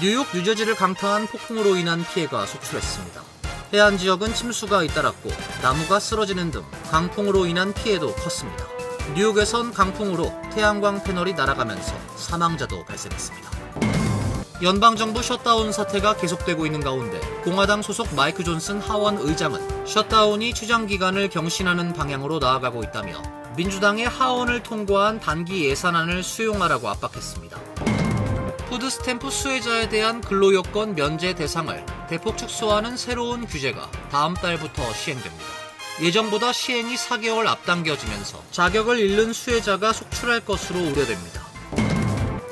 뉴욕, 뉴저지를 강타한 폭풍으로 인한 피해가 속출했습니다. 해안 지역은 침수가 잇따랐고 나무가 쓰러지는 등 강풍으로 인한 피해도 컸습니다. 뉴욕에선 강풍으로 태양광 패널이 날아가면서 사망자도 발생했습니다. 연방정부 셧다운 사태가 계속되고 있는 가운데 공화당 소속 마이크 존슨 하원 의장은 셧다운이 추장기간을 경신하는 방향으로 나아가고 있다며 민주당의 하원을 통과한 단기 예산안을 수용하라고 압박했습니다. 푸드스탬프 수혜자에 대한 근로여건 면제 대상을 대폭 축소하는 새로운 규제가 다음 달부터 시행됩니다. 예정보다 시행이 4개월 앞당겨지면서 자격을 잃는 수혜자가 속출할 것으로 우려됩니다.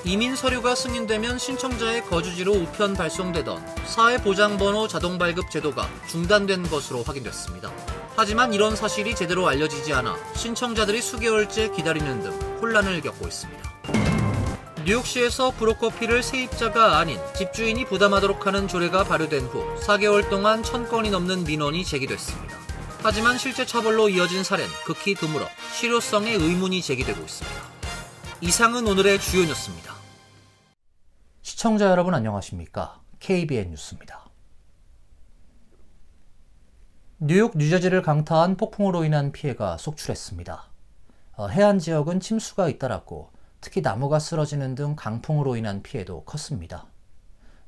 이민 서류가 승인되면 신청자의 거주지로 우편 발송되던 사회보장번호 자동발급 제도가 중단된 것으로 확인됐습니다. 하지만 이런 사실이 제대로 알려지지 않아 신청자들이 수개월째 기다리는 등 혼란을 겪고 있습니다. 뉴욕시에서 브로커피를 세입자가 아닌 집주인이 부담하도록 하는 조례가 발효된 후 4개월 동안 1000건이 넘는 민원이 제기됐습니다. 하지만 실제 처벌로 이어진 사례는 극히 드물어 실효성에 의문이 제기되고 있습니다. 이상은 오늘의 주요 뉴스입니다. 시청자 여러분 안녕하십니까? KBN 뉴스입니다. 뉴욕, 뉴저지를 강타한 폭풍으로 인한 피해가 속출했습니다. 해안 지역은 침수가 잇따랐고 특히 나무가 쓰러지는 등 강풍으로 인한 피해도 컸습니다.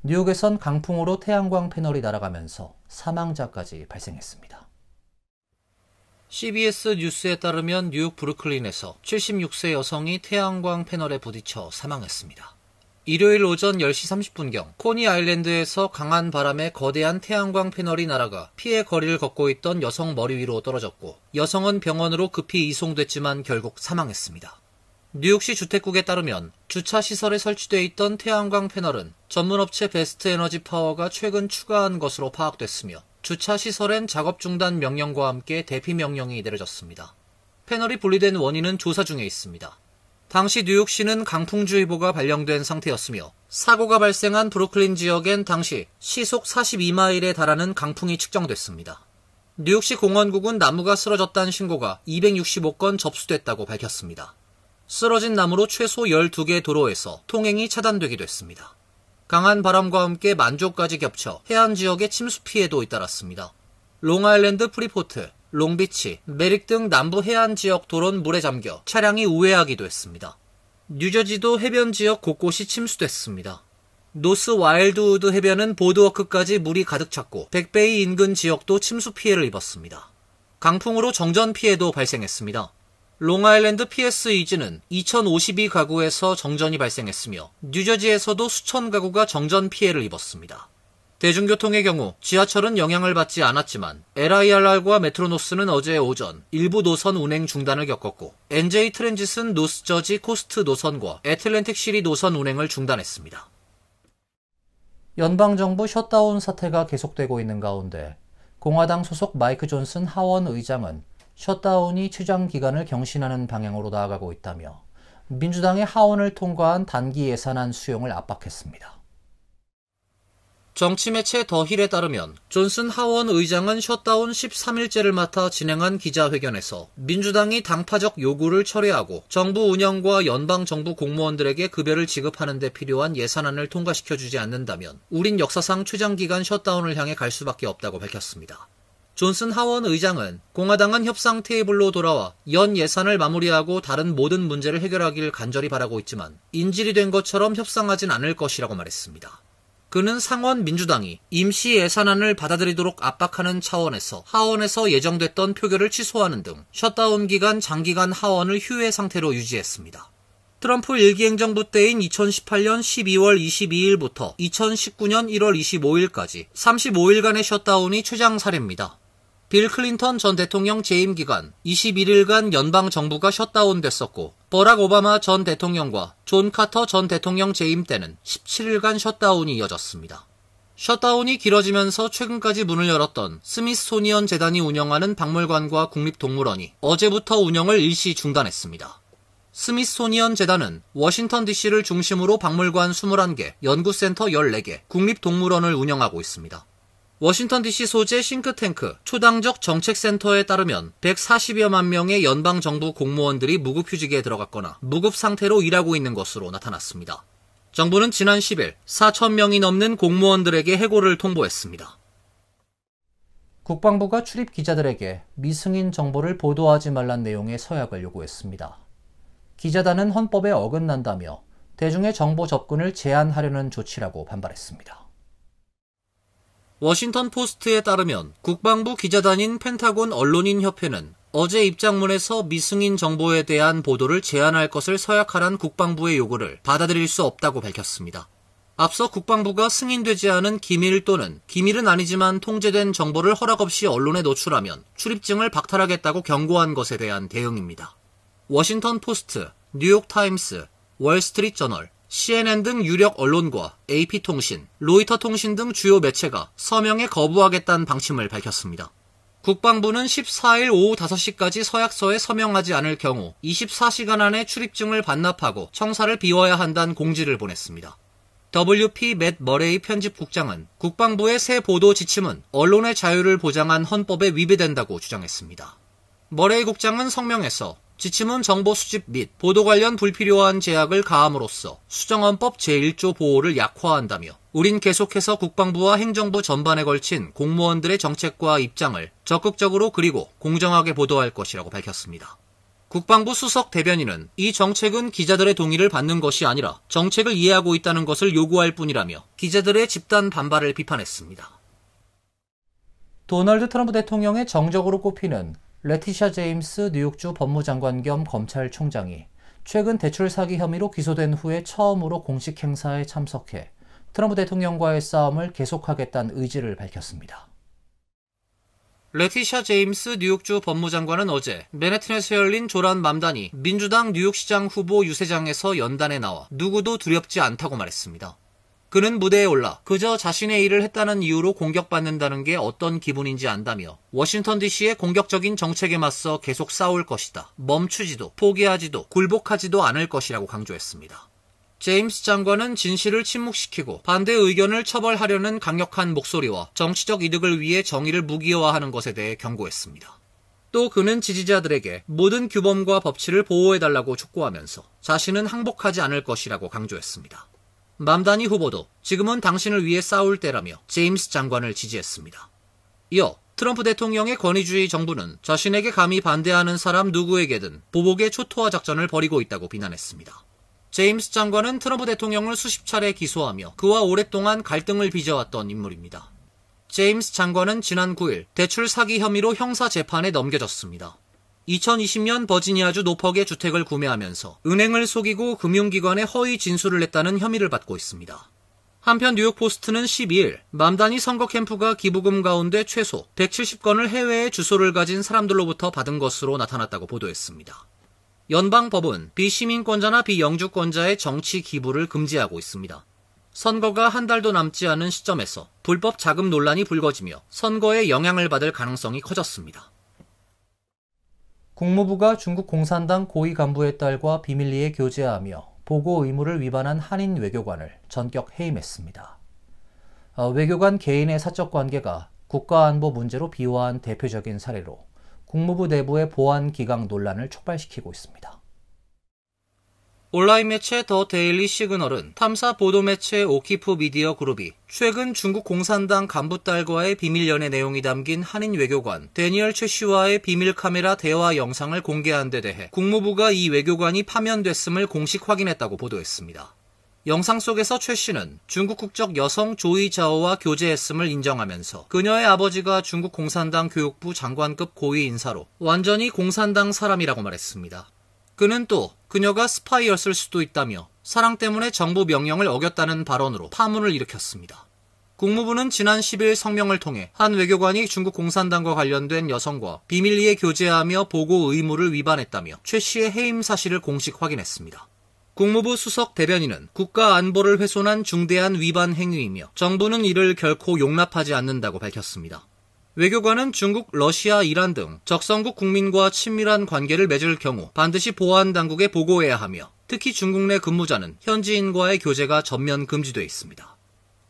뉴욕에선 강풍으로 태양광 패널이 날아가면서 사망자까지 발생했습니다. CBS 뉴스에 따르면 뉴욕 브루클린에서 76세 여성이 태양광 패널에 부딪혀 사망했습니다. 일요일 오전 10시 30분경 코니 아일랜드에서 강한 바람에 거대한 태양광 패널이 날아가 피해 거리를 걷고 있던 여성 머리 위로 떨어졌고 여성은 병원으로 급히 이송됐지만 결국 사망했습니다. 뉴욕시 주택국에 따르면 주차 시설에 설치되어 있던 태양광 패널은 전문업체 베스트 에너지 파워가 최근 추가한 것으로 파악됐으며 주차 시설엔 작업 중단 명령과 함께 대피 명령이 내려졌습니다. 패널이 분리된 원인은 조사 중에 있습니다. 당시 뉴욕시는 강풍주의보가 발령된 상태였으며 사고가 발생한 브루클린 지역엔 당시 시속 42마일에 달하는 강풍이 측정됐습니다. 뉴욕시 공원국은 나무가 쓰러졌다는 신고가 265건 접수됐다고 밝혔습니다. 쓰러진 나무로 최소 12개 도로에서 통행이 차단되기도 했습니다. 강한 바람과 함께 만조까지 겹쳐 해안 지역의 침수 피해도 잇따랐습니다. 롱아일랜드 프리포트, 롱비치, 메릭 등 남부 해안 지역 도로는 물에 잠겨 차량이 우회하기도 했습니다. 뉴저지도 해변 지역 곳곳이 침수됐습니다. 노스 와일드우드 해변은 보드워크까지 물이 가득 찼고 백베이 인근 지역도 침수 피해를 입었습니다. 강풍으로 정전 피해도 발생했습니다. 롱아일랜드 PS-이즈는 2052가구에서 정전이 발생했으며 뉴저지에서도 수천 가구가 정전 피해를 입었습니다. 대중교통의 경우 지하철은 영향을 받지 않았지만 LIRR과 메트로노스는 어제 오전 일부 노선 운행 중단을 겪었고 NJ 트랜짓은 노스저지 코스트 노선과 애틀랜틱 시리 노선 운행을 중단했습니다. 연방정부 셧다운 사태가 계속되고 있는 가운데 공화당 소속 마이크 존슨 하원 의장은 셧다운이 추장 기간을 경신하는 방향으로 나아가고 있다며 민주당의 하원을 통과한 단기 예산안 수용을 압박했습니다. 정치 매체 더 힐에 따르면 존슨 하원 의장은 셧다운 13일째를 맡아 진행한 기자회견에서 민주당이 당파적 요구를 철회하고 정부 운영과 연방정부 공무원들에게 급여를 지급하는 데 필요한 예산안을 통과시켜주지 않는다면 우린 역사상 최장기간 셧다운을 향해 갈 수밖에 없다고 밝혔습니다. 존슨 하원 의장은 공화당은 협상 테이블로 돌아와 연 예산을 마무리하고 다른 모든 문제를 해결하길 간절히 바라고 있지만 인질이 된 것처럼 협상하진 않을 것이라고 말했습니다. 그는 상원 민주당이 임시 예산안을 받아들이도록 압박하는 차원에서 하원에서 예정됐던 표결을 취소하는 등 셧다운 기간 장기간 하원을 휴회 상태로 유지했습니다. 트럼프 1기 행정부 때인 2018년 12월 22일부터 2019년 1월 25일까지 35일간의 셧다운이 최장 사례입니다. 빌 클린턴 전 대통령 재임 기간 21일간 연방 정부가 셧다운됐었고 버락 오바마 전 대통령과 존 카터 전 대통령 재임 때는 17일간 셧다운이 이어졌습니다. 셧다운이 길어지면서 최근까지 문을 열었던 스미소니언 재단이 운영하는 박물관과 국립동물원이 어제부터 운영을 일시 중단했습니다. 스미소니언 재단은 워싱턴 DC를 중심으로 박물관 21개, 연구센터 14개, 국립동물원을 운영하고 있습니다. 워싱턴 DC 소재 싱크탱크 초당적 정책센터에 따르면 140여만 명의 연방정부 공무원들이 무급휴직에 들어갔거나 무급 상태로 일하고 있는 것으로 나타났습니다. 정부는 지난 10일 4,000명이 넘는 공무원들에게 해고를 통보했습니다. 국방부가 출입 기자들에게 미승인 정보를 보도하지 말란 내용의 서약을 요구했습니다. 기자단은 헌법에 어긋난다며 대중의 정보 접근을 제한하려는 조치라고 반발했습니다. 워싱턴 포스트에 따르면 국방부 기자단인 펜타곤 언론인협회는 어제 입장문에서 미승인 정보에 대한 보도를 제한할 것을 서약하란 국방부의 요구를 받아들일 수 없다고 밝혔습니다. 앞서 국방부가 승인되지 않은 기밀 또는 기밀은 아니지만 통제된 정보를 허락 없이 언론에 노출하면 출입증을 박탈하겠다고 경고한 것에 대한 대응입니다. 워싱턴 포스트, 뉴욕타임스, 월스트리트저널, CNN 등 유력 언론과 AP통신, 로이터 통신 등 주요 매체가 서명에 거부하겠다는 방침을 밝혔습니다. 국방부는 14일 오후 5시까지 서약서에 서명하지 않을 경우 24시간 안에 출입증을 반납하고 청사를 비워야 한다는 공지를 보냈습니다. WP 맷 머레이 편집국장은 국방부의 새 보도 지침은 언론의 자유를 보장한 헌법에 위배된다고 주장했습니다. 머레이 국장은 성명에서 지침은 정보 수집 및 보도 관련 불필요한 제약을 가함으로써 수정헌법 제1조 보호를 약화한다며 우린 계속해서 국방부와 행정부 전반에 걸친 공무원들의 정책과 입장을 적극적으로 그리고 공정하게 보도할 것이라고 밝혔습니다. 국방부 수석 대변인은 이 정책은 기자들의 동의를 받는 것이 아니라 정책을 이해하고 있다는 것을 요구할 뿐이라며 기자들의 집단 반발을 비판했습니다. 도널드 트럼프 대통령의 정적으로 꼽히는 레티샤 제임스 뉴욕주 법무장관 겸 검찰총장이 최근 대출 사기 혐의로 기소된 후에 처음으로 공식 행사에 참석해 트럼프 대통령과의 싸움을 계속하겠다는 의지를 밝혔습니다. 레티샤 제임스 뉴욕주 법무장관은 어제 맨해튼에서 열린 조란 맘다니 민주당 뉴욕시장 후보 유세장에서 연단에 나와 누구도 두렵지 않다고 말했습니다. 그는 무대에 올라 그저 자신의 일을 했다는 이유로 공격받는다는 게 어떤 기분인지 안다며 워싱턴 DC의 공격적인 정책에 맞서 계속 싸울 것이다. 멈추지도 포기하지도 굴복하지도 않을 것이라고 강조했습니다. 제임스 장관은 진실을 침묵시키고 반대 의견을 처벌하려는 강력한 목소리와 정치적 이득을 위해 정의를 무기화하는 것에 대해 경고했습니다. 또 그는 지지자들에게 모든 규범과 법치를 보호해달라고 촉구하면서 자신은 항복하지 않을 것이라고 강조했습니다. 맘다니 후보도 지금은 당신을 위해 싸울 때라며 제임스 장관을 지지했습니다. 이어 트럼프 대통령의 권위주의 정부는 자신에게 감히 반대하는 사람 누구에게든 보복의 초토화 작전을 벌이고 있다고 비난했습니다. 제임스 장관은 트럼프 대통령을 수십 차례 기소하며 그와 오랫동안 갈등을 빚어왔던 인물입니다. 제임스 장관은 지난 9일 대출 사기 혐의로 형사 재판에 넘겨졌습니다. 2020년 버지니아주 노퍽의 주택을 구매하면서 은행을 속이고 금융기관에 허위 진술을 했다는 혐의를 받고 있습니다. 한편 뉴욕포스트는 12일 맘다니 선거 캠프가 기부금 가운데 최소 170건을 해외에 주소를 가진 사람들로부터 받은 것으로 나타났다고 보도했습니다. 연방법은 비시민권자나 비영주권자의 정치 기부를 금지하고 있습니다. 선거가 한 달도 남지 않은 시점에서 불법 자금 논란이 불거지며 선거에 영향을 받을 가능성이 커졌습니다. 국무부가 중국 공산당 고위 간부의 딸과 비밀리에 교제하며 보고 의무를 위반한 한인 외교관을 전격 해임했습니다. 외교관 개인의 사적 관계가 국가안보 문제로 비화한 대표적인 사례로 국무부 내부의 보안 기강 논란을 촉발시키고 있습니다. 온라인 매체 더 데일리 시그널은 탐사 보도 매체 오키프 미디어 그룹이 최근 중국 공산당 간부 딸과의 비밀 연애 내용이 담긴 한인 외교관 데니얼 최 씨와의 비밀 카메라 대화 영상을 공개한 데 대해 국무부가 이 외교관이 파면됐음을 공식 확인했다고 보도했습니다. 영상 속에서 최 씨는 중국 국적 여성 조이 자오와 교제했음을 인정하면서 그녀의 아버지가 중국 공산당 교육부 장관급 고위 인사로 완전히 공산당 사람이라고 말했습니다. 그는 또 그녀가 스파이였을 수도 있다며 사랑 때문에 정부 명령을 어겼다는 발언으로 파문을 일으켰습니다. 국무부는 지난 10일 성명을 통해 한 외교관이 중국 공산당과 관련된 여성과 비밀리에 교제하며 보고 의무를 위반했다며 최 씨의 해임 사실을 공식 확인했습니다. 국무부 수석 대변인은 국가 안보를 훼손한 중대한 위반 행위이며 정부는 이를 결코 용납하지 않는다고 밝혔습니다. 외교관은 중국, 러시아, 이란 등 적성국 국민과 친밀한 관계를 맺을 경우 반드시 보안당국에 보고해야 하며 특히 중국 내 근무자는 현지인과의 교제가 전면 금지돼 있습니다.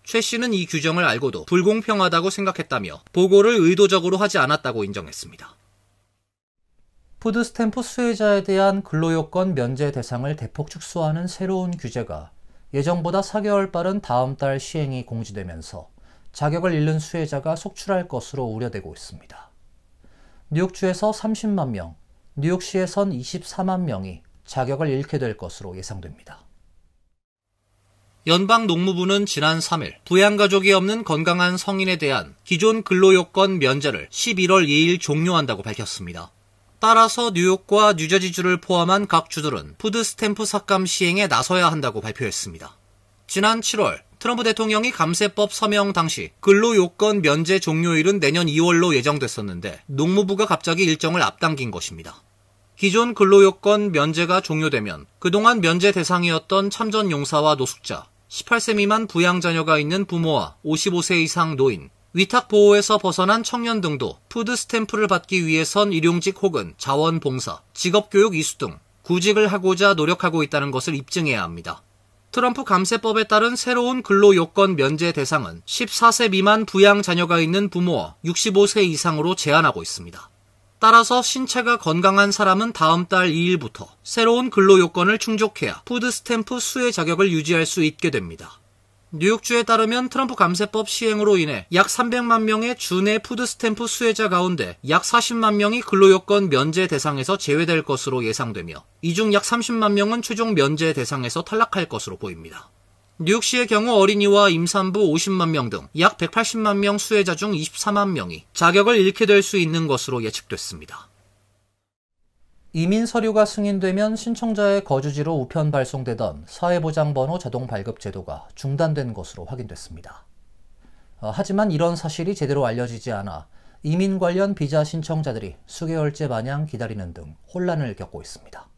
최 씨는 이 규정을 알고도 불공평하다고 생각했다며 보고를 의도적으로 하지 않았다고 인정했습니다. 푸드스탬프 수혜자에 대한 근로요건 면제 대상을 대폭 축소하는 새로운 규제가 예정보다 4개월 빠른 다음 달 시행이 공지되면서 자격을 잃는 수혜자가 속출할 것으로 우려되고 있습니다. 뉴욕주에서 30만 명, 뉴욕시에선 24만 명이 자격을 잃게 될 것으로 예상됩니다. 연방농무부는 지난 3일 부양가족이 없는 건강한 성인에 대한 기존 근로요건 면제를 11월 2일 종료한다고 밝혔습니다. 따라서 뉴욕과 뉴저지주를 포함한 각 주들은 푸드스탬프 삭감 시행에 나서야 한다고 발표했습니다. 지난 7월 트럼프 대통령이 감세법 서명 당시 근로요건 면제 종료일은 내년 2월로 예정됐었는데 농무부가 갑자기 일정을 앞당긴 것입니다. 기존 근로요건 면제가 종료되면 그동안 면제 대상이었던 참전용사와 노숙자, 18세 미만 부양자녀가 있는 부모와 55세 이상 노인, 위탁보호에서 벗어난 청년 등도 푸드스탬프를 받기 위해선 일용직 혹은 자원봉사, 직업교육 이수 등 구직을 하고자 노력하고 있다는 것을 입증해야 합니다. 트럼프 감세법에 따른 새로운 근로요건 면제 대상은 14세 미만 부양자녀가 있는 부모와 65세 이상으로 제한하고 있습니다. 따라서 신체가 건강한 사람은 다음 달 2일부터 새로운 근로요건을 충족해야 푸드스탬프 수혜 자격을 유지할 수 있게 됩니다. 뉴욕주에 따르면 트럼프 감세법 시행으로 인해 약 300만 명의 주내 푸드스탬프 수혜자 가운데 약 40만 명이 근로요건 면제 대상에서 제외될 것으로 예상되며 이 중 약 30만 명은 최종 면제 대상에서 탈락할 것으로 보입니다. 뉴욕시의 경우 어린이와 임산부 50만 명 등 약 180만 명 수혜자 중 24만 명이 자격을 잃게 될 수 있는 것으로 예측됐습니다. 이민 서류가 승인되면 신청자의 거주지로 우편 발송되던 사회보장번호 자동 발급 제도가 중단된 것으로 확인됐습니다. 하지만 이런 사실이 제대로 알려지지 않아 이민 관련 비자 신청자들이 수개월째 마냥 기다리는 등 혼란을 겪고 있습니다.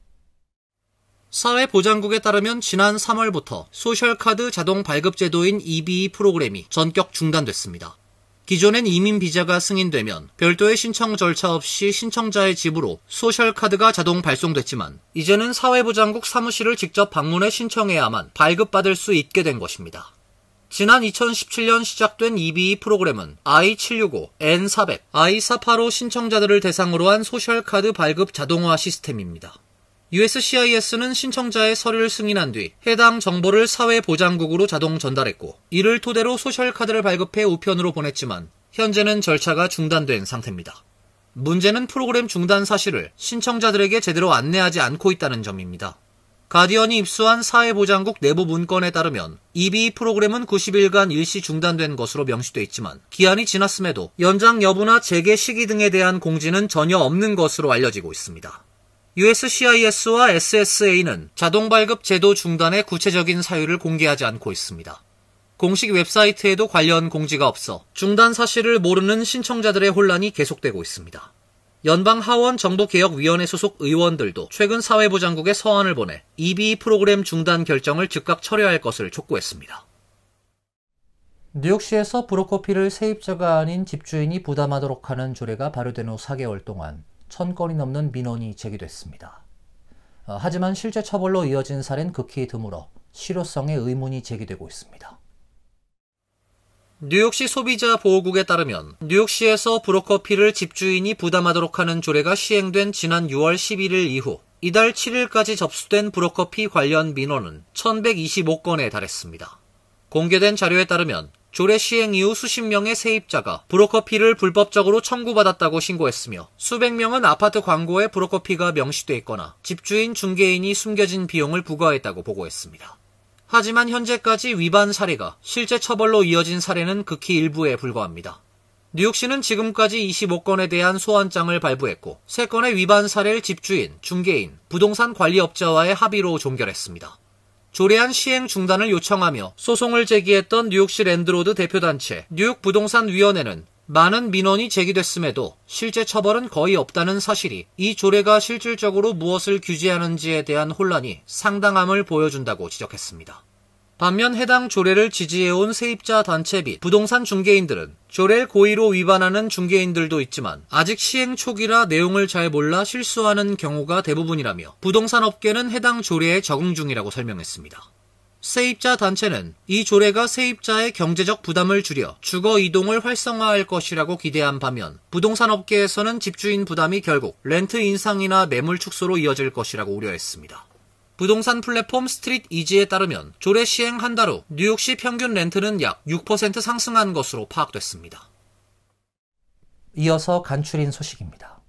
사회보장국에 따르면 지난 3월부터 소셜카드 자동 발급 제도인 EB 프로그램이 전격 중단됐습니다. 기존엔 이민 비자가 승인되면 별도의 신청 절차 없이 신청자의 집으로 소셜카드가 자동 발송됐지만 이제는 사회보장국 사무실을 직접 방문해 신청해야만 발급받을 수 있게 된 것입니다. 지난 2017년 시작된 EB 프로그램은 I-765, N-400, I-485 신청자들을 대상으로 한 소셜카드 발급 자동화 시스템입니다. USCIS는 신청자의 서류를 승인한 뒤 해당 정보를 사회보장국으로 자동 전달했고 이를 토대로 소셜카드를 발급해 우편으로 보냈지만 현재는 절차가 중단된 상태입니다. 문제는 프로그램 중단 사실을 신청자들에게 제대로 안내하지 않고 있다는 점입니다. 가디언이 입수한 사회보장국 내부 문건에 따르면 EB 프로그램은 90일간 일시 중단된 것으로 명시돼 있지만 기한이 지났음에도 연장 여부나 재개 시기 등에 대한 공지는 전혀 없는 것으로 알려지고 있습니다. USCIS와 SSA는 자동 발급 제도 중단의 구체적인 사유를 공개하지 않고 있습니다. 공식 웹사이트에도 관련 공지가 없어 중단 사실을 모르는 신청자들의 혼란이 계속되고 있습니다. 연방하원정보개혁위원회 소속 의원들도 최근 사회보장국에 서한을 보내 EB 프로그램 중단 결정을 즉각 철회할 것을 촉구했습니다. 뉴욕시에서 브로커피를 세입자가 아닌 집주인이 부담하도록 하는 조례가 발효된 후 4개월 동안 1000건이 넘는 민원이 제기됐습니다. 하지만 실제 처벌로 이어진 사례는 극히 드물어 실효성에 의문이 제기되고 있습니다. 뉴욕시 소비자보호국에 따르면 뉴욕시에서 브로커피를 집주인이 부담하도록 하는 조례가 시행된 지난 6월 11일 이후 이달 7일까지 접수된 브로커피 관련 민원은 1125건에 달했습니다. 공개된 자료에 따르면 조례 시행 이후 수십 명의 세입자가 브로커피를 불법적으로 청구받았다고 신고했으며 수백 명은 아파트 광고에 브로커피가 명시돼 있거나 집주인 중개인이 숨겨진 비용을 부과했다고 보고했습니다. 하지만 현재까지 위반 사례가 실제 처벌로 이어진 사례는 극히 일부에 불과합니다. 뉴욕시는 지금까지 25건에 대한 소환장을 발부했고 3건의 위반 사례를 집주인, 중개인, 부동산 관리업자와의 합의로 종결했습니다. 조례안 시행 중단을 요청하며 소송을 제기했던 뉴욕시 랜드로드 대표단체 뉴욕부동산위원회는 많은 민원이 제기됐음에도 실제 처벌은 거의 없다는 사실이 이 조례가 실질적으로 무엇을 규제하는지에 대한 혼란이 상당함을 보여준다고 지적했습니다. 반면 해당 조례를 지지해온 세입자 단체 및 부동산 중개인들은 조례를 고의로 위반하는 중개인들도 있지만 아직 시행 초기라 내용을 잘 몰라 실수하는 경우가 대부분이라며 부동산 업계는 해당 조례에 적응 중이라고 설명했습니다. 세입자 단체는 이 조례가 세입자의 경제적 부담을 줄여 주거 이동을 활성화할 것이라고 기대한 반면 부동산 업계에서는 집주인 부담이 결국 렌트 인상이나 매물 축소로 이어질 것이라고 우려했습니다. 부동산 플랫폼 스트릿 이지에 따르면 조례 시행 한 달 후 뉴욕시 평균 렌트는 약 6% 상승한 것으로 파악됐습니다. 이어서 간추린 소식입니다.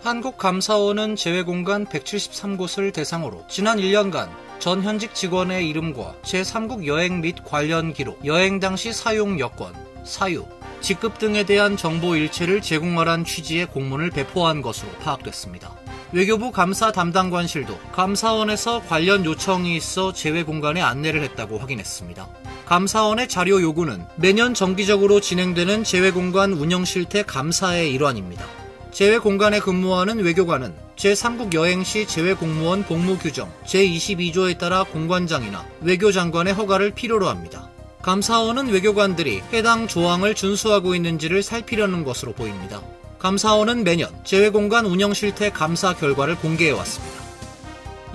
한국감사원은 재외공간 173곳을 대상으로 지난 1년간 전 현직 직원의 이름과 제3국 여행 및 관련 기록, 여행 당시 사용 여권, 사유, 직급 등에 대한 정보 일체를 제공하란 취지의 공문을 배포한 것으로 파악됐습니다. 외교부 감사 담당관실도 감사원에서 관련 요청이 있어 재외공간에 안내를 했다고 확인했습니다. 감사원의 자료 요구는 매년 정기적으로 진행되는 재외공간 운영실태 감사의 일환입니다. 재외공간에 근무하는 외교관은 제3국 여행 시 재외공무원 복무규정 제22조에 따라 공관장이나 외교장관의 허가를 필요로 합니다. 감사원은 외교관들이 해당 조항을 준수하고 있는지를 살피려는 것으로 보입니다. 감사원은 매년 재외공간 운영실태 감사 결과를 공개해왔습니다.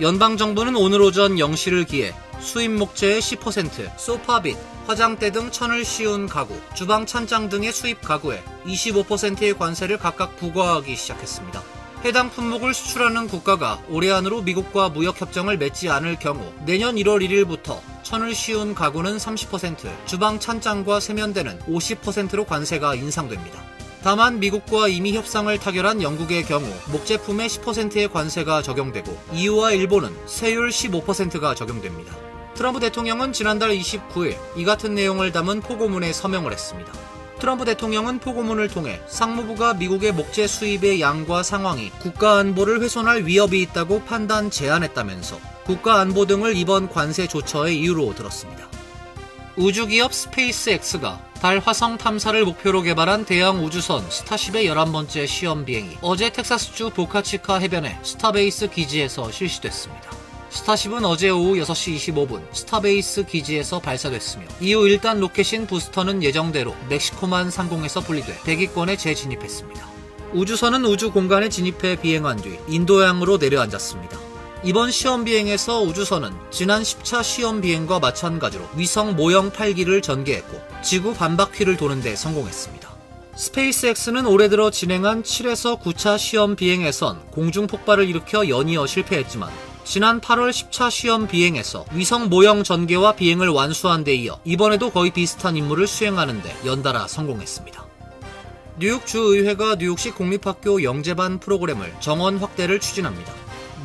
연방정부는 오늘 오전 0시를 기해 수입 목재의 10%, 소파 및 화장대 등 천을 씌운 가구, 주방 찬장 등의 수입 가구에 25%의 관세를 각각 부과하기 시작했습니다. 해당 품목을 수출하는 국가가 올해 안으로 미국과 무역협정을 맺지 않을 경우 내년 1월 1일부터 천을 씌운 가구는 30%, 주방 찬장과 세면대는 50%로 관세가 인상됩니다. 다만 미국과 이미 협상을 타결한 영국의 경우 목제품에 10%의 관세가 적용되고 EU와 일본은 세율 15%가 적용됩니다. 트럼프 대통령은 지난달 29일 이 같은 내용을 담은 포고문에 서명을 했습니다. 트럼프 대통령은 포고문을 통해 상무부가 미국의 목재 수입의 양과 상황이 국가안보를 훼손할 위협이 있다고 판단 제안했다면서 국가안보 등을 이번 관세 조처의 이유로 들었습니다. 우주기업 스페이스X가 달 화성 탐사를 목표로 개발한 대형 우주선 스타쉽의 11번째 시험 비행이 어제 텍사스주 보카치카 해변의 스타베이스 기지에서 실시됐습니다. 스타쉽은 어제 오후 6시 25분 스타베이스 기지에서 발사됐으며 이후 1단 로켓인 부스터는 예정대로 멕시코만 상공에서 분리돼 대기권에 재진입했습니다. 우주선은 우주 공간에 진입해 비행한 뒤 인도양으로 내려앉았습니다. 이번 시험 비행에서 우주선은 지난 10차 시험 비행과 마찬가지로 위성 모형 8기를 전개했고 지구 반바퀴를 도는 데 성공했습니다. 스페이스X는 올해 들어 진행한 7에서 9차 시험 비행에선 공중 폭발을 일으켜 연이어 실패했지만 지난 8월 10차 시험 비행에서 위성 모형 전개와 비행을 완수한 데 이어 이번에도 거의 비슷한 임무를 수행하는 데 연달아 성공했습니다. 뉴욕주의회가 뉴욕시 공립학교 영재반 프로그램을 정원 확대를 추진합니다.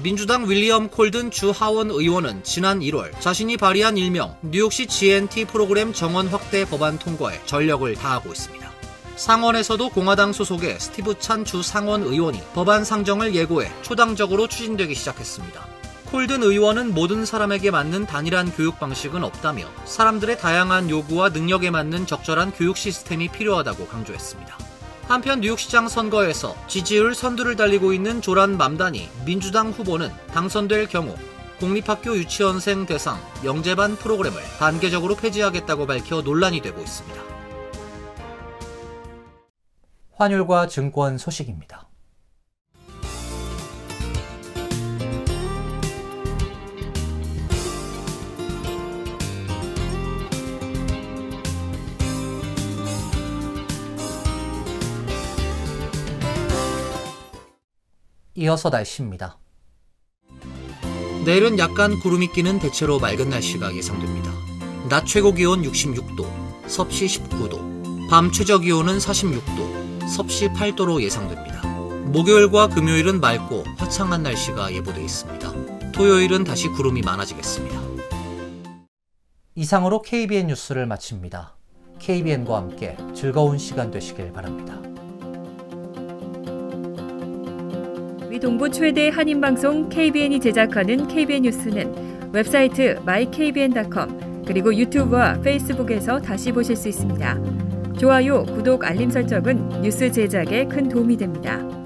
민주당 윌리엄 콜든 주 하원 의원은 지난 1월 자신이 발의한 일명 뉴욕시 GNT 프로그램 정원 확대 법안 통과에 전력을 다하고 있습니다. 상원에서도 공화당 소속의 스티브 찬 주 상원 의원이 법안 상정을 예고해 초당적으로 추진되기 시작했습니다. 콜든 의원은 모든 사람에게 맞는 단일한 교육 방식은 없다며 사람들의 다양한 요구와 능력에 맞는 적절한 교육 시스템이 필요하다고 강조했습니다. 한편 뉴욕시장 선거에서 지지율 선두를 달리고 있는 조란 맘다니 민주당 후보는 당선될 경우 공립학교 유치원생 대상 영재반 프로그램을 단계적으로 폐지하겠다고 밝혀 논란이 되고 있습니다. 환율과 증권 소식입니다. 이어서 날씨입니다. 내일은 약간 구름이 끼는 대체로 맑은 날씨가 예상됩니다. 낮 최고 기온 66도, 섭씨 19도, 밤 최저 기온은 46도, 섭씨 8도로 예상됩니다. 목요일과 금요일은 맑고 화창한 날씨가 예보되어 있습니다. 토요일은 다시 구름이 많아지겠습니다. 이상으로 KBN 뉴스를 마칩니다. KBN과 함께 즐거운 시간 되시길 바랍니다. 동부 최대 한인방송 KBN이 제작하는 KBN 뉴스는 웹사이트 mykbn.com 그리고 유튜브와 페이스북에서 다시 보실 수 있습니다. 좋아요, 구독, 알림 설정은 뉴스 제작에 큰 도움이 됩니다.